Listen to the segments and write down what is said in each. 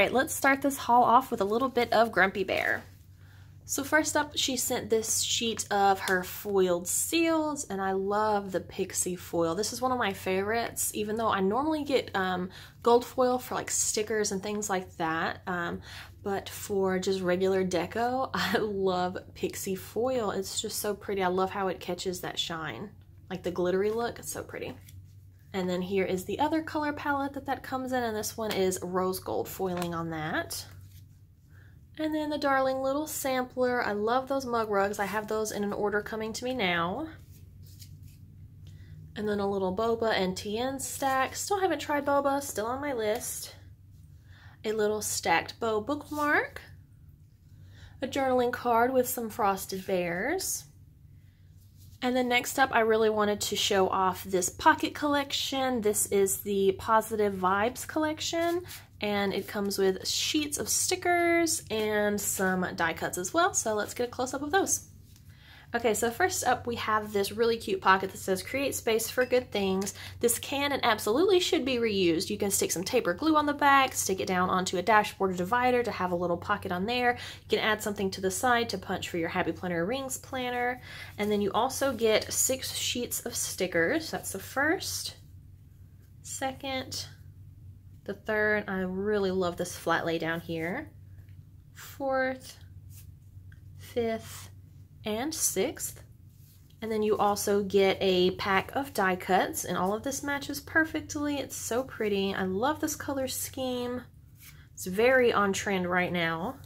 right, let's start this haul off with a little bit of Grumpy Bear. So first up, she sent this sheet of her foiled seals, and I love the Pixie foil. This is one of my favorites, even though I normally get gold foil for like stickers and things like that. But for just regular deco, I love Pixie foil. It's just so pretty. I love how it catches that shine, like the glittery look. It's so pretty. And then here is the other color palette that comes in, and this one is rose gold foiling on that. And then the darling little sampler. I love those mug rugs. I have those in an order coming to me now. And then a little boba and TN stack. Still haven't tried boba, still on my list. A little stacked bow bookmark. A journaling card with some frosted bears. And then next up, I really wanted to show off this pocket collection. This is the Positive Vibes collection, and it comes with sheets of stickers and some die cuts as well. So let's get a close-up of those. Okay, so first up we have this really cute pocket that says create space for good things. This can and absolutely should be reused. You can stick some tape or glue on the back, stick it down onto a dashboard or divider to have a little pocket on there. You can add something to the side to punch for your Happy Planner Rings planner. And then you also get 6 sheets of stickers. That's the first, second, the third. I really love this flat lay down here. 4th, 5th, and 6th. And then you also get a pack of die cuts, and all of this matches perfectly. It's so pretty. I love this color scheme. It's very on trend right now.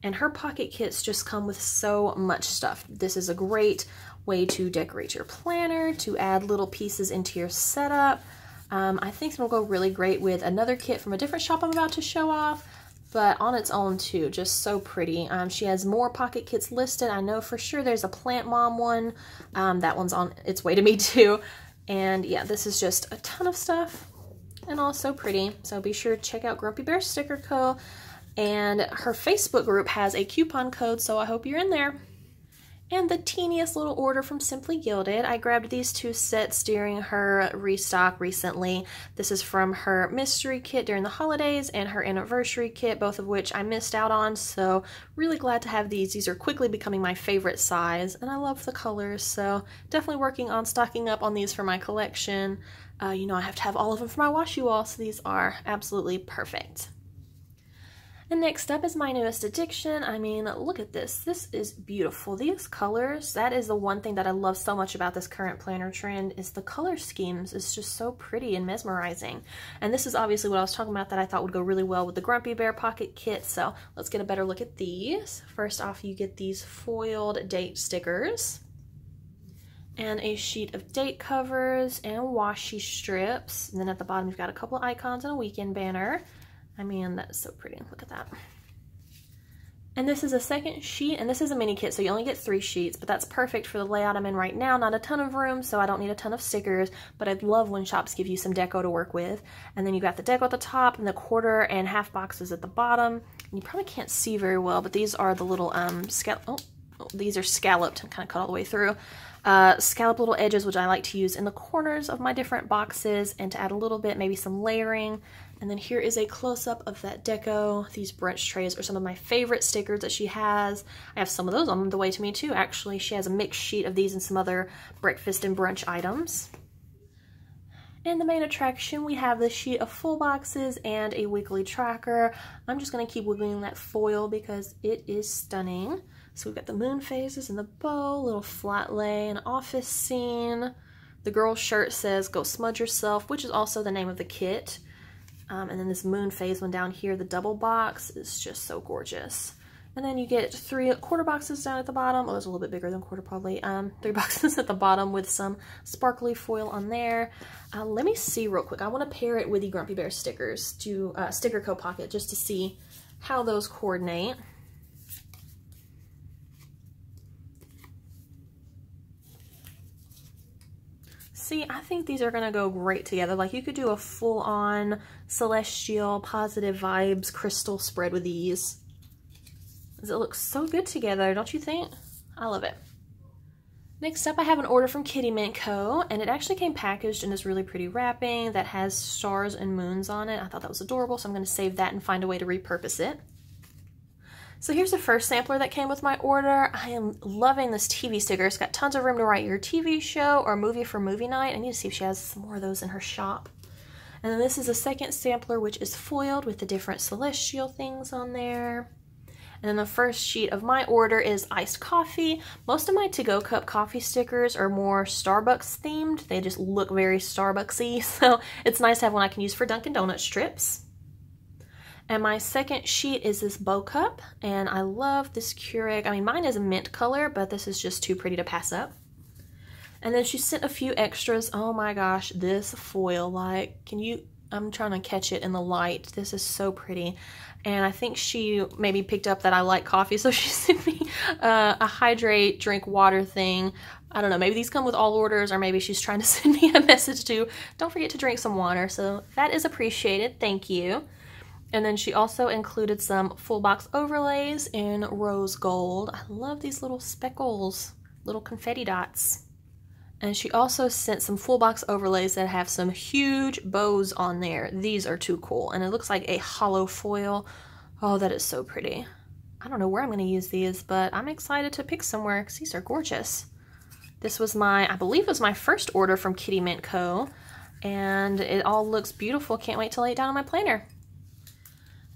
And her pocket kits just come with so much stuff. This is a great way to decorate your planner, to add little pieces into your setup. I think it'll go really great with another kit from a different shop I'm about to show off, but on its own too, just so pretty. She has more pocket kits listed. I know for sure there's a Plant Mom one. That one's on its way to me too. And yeah, this is just a ton of stuff and all so pretty. So be sure to check out Grumpy Bear Sticker Co. And her Facebook group has a coupon code, so I hope you're in there. And the teeniest little order from Simply Gilded. I grabbed these 2 sets during her restock recently. This is from her mystery kit during the holidays and her anniversary kit, both of which I missed out on, so really glad to have these. These are quickly becoming my favorite size, and I love the colors, so definitely working on stocking up on these for my collection. You know I have to have all of them for my washi wall, so these are absolutely perfect. And next up is my newest addiction. I mean, look at this. This is beautiful. These colors, that is the one thing that I love so much about this current planner trend, is the color schemes. It's just so pretty and mesmerizing. And this is obviously what I was talking about that I thought would go really well with the Grumpy Bear pocket kit. So let's get a better look at these. First off, you get these foiled date stickers and a sheet of date covers and washi strips. And then at the bottom, you've got a couple of icons and a weekend banner. I mean, that is so pretty. Look at that. And this is a second sheet, and this is a mini kit, so you only get 3 sheets, but that's perfect for the layout I'm in right now. Not a ton of room, so I don't need a ton of stickers, but I love when shops give you some deco to work with. And then you got the deco at the top and the quarter and half boxes at the bottom. And you probably can't see very well, but these are the little these are scalloped and kind of cut all the way through. Scallop little edges, which I like to use in the corners of my different boxes and to add a little bit, maybe some layering. And then here is a close-up of that deco. These brunch trays are some of my favorite stickers that she has. I have some of those on the way to me too, actually. She has a mixed sheet of these and some other breakfast and brunch items. And the main attraction, we have this sheet of full boxes and a weekly tracker. I'm just going to keep wiggling that foil because it is stunning. So we've got the moon phases and the bow, little flat lay, an office scene. The girl's shirt says, "Go smudge yourself," which is also the name of the kit. And then this moon phase one down here, the double box, is just so gorgeous. And then you get 3 quarter boxes down at the bottom. Oh, it's a little bit bigger than quarter probably. 3 boxes at the bottom with some sparkly foil on there. Let me see real quick. I want to pair it with the Grumpy Bear stickers to Sticker Co pocket just to see how those coordinate. See, I think these are gonna go great together. Like, you could do a full-on celestial positive vibes crystal spread with these. It looks so good together, don't you think? I love it. Next up, I have an order from Kitty Mint Co. and it actually came packaged in this really pretty wrapping that has stars and moons on it. I thought that was adorable, so I'm going to save that and find a way to repurpose it. So here's the first sampler that came with my order. I am loving this TV sticker. It's got tons of room to write your TV show or movie for movie night. I need to see if she has some more of those in her shop. And then this is the second sampler, which is foiled with the different celestial things on there. And then the first sheet of my order is iced coffee. Most of my to-go cup coffee stickers are more Starbucks themed. They just look very Starbucksy, so it's nice to have one I can use for Dunkin' Donuts trips. And my second sheet is this bow cup, and I love this Keurig. I mean, mine is a mint color, but this is just too pretty to pass up. And then she sent a few extras. Oh my gosh, this foil, like, I'm trying to catch it in the light. This is so pretty. And I think she maybe picked up that I like coffee, so she sent me a hydrate, drink water thing. I don't know, maybe these come with all orders, or maybe she's trying to send me a message to, don't forget to drink some water. So that is appreciated, thank you. And then she also included some full box overlays in rose gold. I love these little speckles, little confetti dots. And she also sent some full box overlays that have some huge bows on there. These are too cool. And it looks like a hollow foil. Oh, that is so pretty. I don't know where I'm going to use these, but I'm excited to pick somewhere because these are gorgeous. This was I believe it was my first order from Kitty Mint Co. And it all looks beautiful. Can't wait to lay it down on my planner.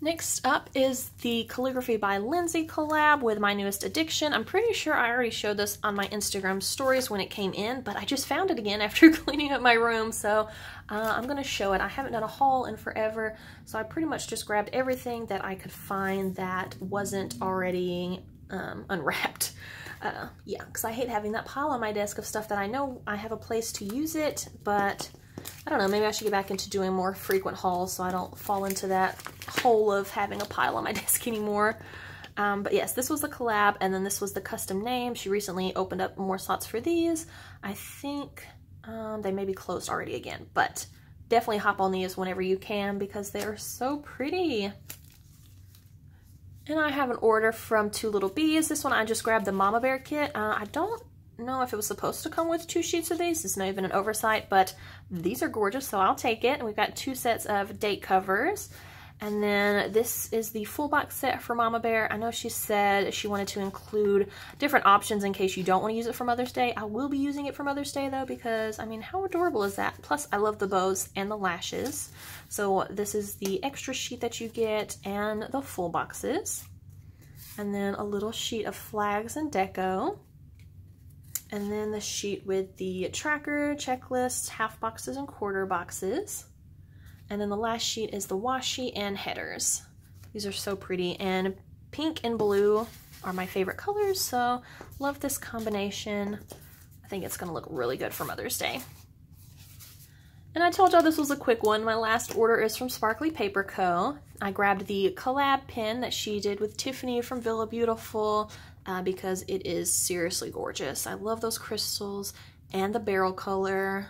Next up is the Calligraphy by Lindsay collab with my newest addiction. I'm pretty sure I already showed this on my Instagram stories when it came in, but I just found it again after cleaning up my room, so I'm going to show it. I haven't done a haul in forever, so I pretty much just grabbed everything that I could find that wasn't already unwrapped. Yeah, because I hate having that pile on my desk of stuff that I know I have a place to use it, but I don't know, maybe I should get back into doing more frequent hauls so I don't fall into that hole of having a pile on my desk anymore. But yes, this was the collab, and then this was the custom name. She recently opened up more slots for these. I think they may be closed already again, but definitely hop on these whenever you can because they are so pretty. And I have an order from Two Little Bees. This one I just grabbed the Mama Bear kit. I don't know if it was supposed to come with 2 sheets of these. It's not even an oversight, but these are gorgeous, so I'll take it. And we've got 2 sets of date covers. And then this is the full box set for Mama Bear. I know she said she wanted to include different options in case you don't want to use it for Mother's Day. I will be using it for Mother's Day though, because I mean, how adorable is that? Plus I love the bows and the lashes. So this is the extra sheet that you get and the full boxes. And then a little sheet of flags and deco. And then the sheet with the tracker, checklist, half boxes, and quarter boxes. And then the last sheet is the washi and headers. These are so pretty, and pink and blue are my favorite colors, so love this combination. I think it's gonna look really good for Mother's Day. And I told y'all this was a quick one. My last order is from Sparkly Paper Co. I grabbed the collab pin that she did with Tiffany from Villa Beautiful because it is seriously gorgeous. I love those crystals and the barrel color.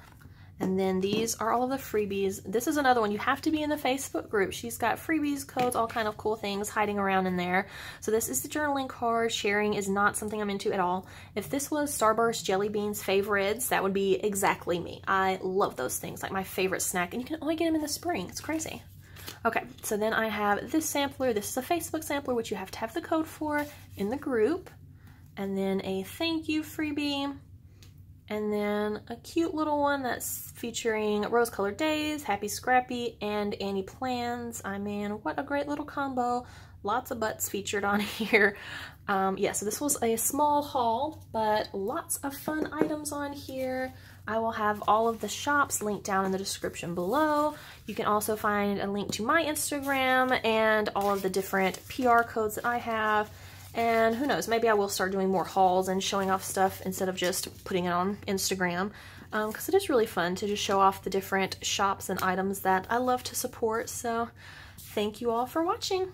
And then these are all of the freebies. This is another one. You have to be in the Facebook group. She's got freebies, codes, all kind of cool things hiding around in there. So this is the journaling card. Sharing is not something I'm into at all. If this was Starburst Jelly Beans favorites, that would be exactly me. I love those things, like my favorite snack. And you can only get them in the spring. It's crazy. Okay, so then I have this sampler. This is a Facebook sampler, which you have to have the code for in the group. And then a thank you freebie. And then a cute little one that's featuring Rose Colored Days, Happy Scrappy, and Annie Plans. I mean, what a great little combo. Lots of butts featured on here. Yeah, so this was a small haul, but lots of fun items on here. I will have all of the shops linked down in the description below. You can also find a link to my Instagram and all of the different PR codes that I have. And who knows, maybe I will start doing more hauls and showing off stuff instead of just putting it on Instagram. Because it is really fun to just show off the different shops and items that I love to support. So thank you all for watching.